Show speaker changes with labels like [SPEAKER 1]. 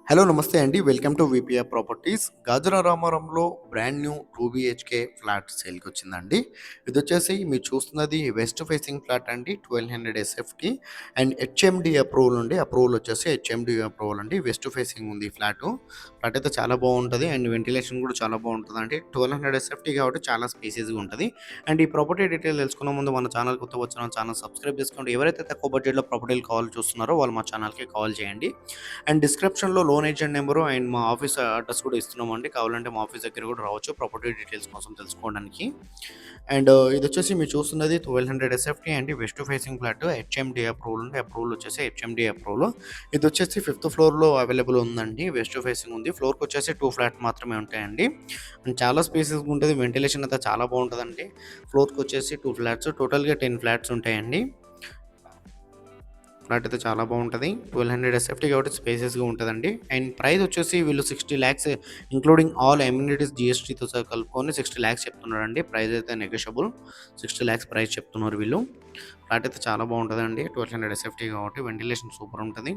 [SPEAKER 1] Hello నమస్తే అండి. Welcome to VPR properties. Gajula రామారంలో బ్రాండ్ న్యూ 2 బీహెచ్‌కే ఫ్లాట్ సేల్‌కొచ్చిందండి. ఇదొచ్చేసి మీరు చూస్తున్నది వెస్ట్ ఫేసింగ్ ఫ్లాట్ అండి. 1200 ఎస్ఎఫ్‌టి అండ్ హెచ్ఎండీ అప్రూవల్ ఉంది. అప్రూవల్ వచ్చేసి హెచ్ఎండీ అప్రూవల్ అండి. వెస్ట్ ఫేసింగ్ ఉంది ఫ్లాటు. ఫ్లాట్ అయితే చాలా బాగుంటది అండ్ వెంటిలేషన్ కూడా చాలా బాగుంటదండి. 1200 ఎస్ఎఫ్‌టి కాబట్టి చాలా స్పేసియస్‌గా ఉంటది. అండ్ ఈ ప్రాపర్టీ డీటెయిల్ తెలుసుకునే ముందు మన ఛానల్ కొత్తగా వచ్చిన ఛానల్ సబ్స్క్రైబ్ చేసుకోండి. ఎవరైతే తక్కువ బడ్జెట్‌లో ప్రాపర్టీలు కావాలి చూస్తున్నారో వాళ్ళు మా ఛానల్‌కి కాల్ చేయండి. అండ్ డిస్క్రిప్షన్‌లో లోన్ ఏజెంట్ నెంబరు అండ్ మా ఆఫీస్ అడ్రస్ కూడా ఇస్తున్నామండి. కావాలంటే మా ఆఫీస్ దగ్గర కూడా రావచ్చు ప్రాపర్టీ డీటెయిల్స్ కోసం తెలుసుకోవడానికి. అండ్ ఇదొచ్చేసి మీరు చూస్తున్నది 1200 ఎస్ఎఫ్‌టి అండి. West facing flat HMD approval ఉంది. అప్రూవల్ వచ్చేసి హెచ్ఎండీ అప్రూవల్. ఇదొచ్చేసి ఫిఫ్త్ ఫ్లోర్‌లో అవైలబుల్ ఉందండి. వెస్ట్ ఫేసింగ్ ఉంది. ఫ్లోర్‌కొచ్చేసి 2 ఫ్లాట్ మాత్రమే ఉంటాయండి. అండ్ చాలా స్పేసెస్‌గా ఉంటది. వెంటిలేషన్ అయితే చాలా బాగుంటదండి. ఫ్లోర్‌కొచ్చేసి 2 ఫ్లాట్స్ టోటల్‌గా 10 ఫ్లాట్స్ ఉంటాయండి. ఫ్లాట్ అయితే చాలా బాగుంటది. 1200 ఎస్ఎఫ్టీ కాబట్టి స్పేసెస్‌గా ఉంటదండి. అండ్ ప్రైస్ వచ్చేసి వీళ్ళు 60 లాక్స్ ఇంక్లూడింగ్ ఆల్ అమ్యూనిటీస్ జీఎస్టీతో సహా కలుపుకొని 60 లాక్స్ చెప్తున్నారండి. ప్రైస్ అయితే నెగోషియబుల్. 60 లాక్స్ ప్రైస్ చెప్తున్నారు వీళ్ళు. ఫ్లాట్ అయితే చాలా బాగుంటదండి. 1200 ఎస్ఎఫ్టీ కాబట్టి వెంటిలేషన్ సూపర్ ఉంటది.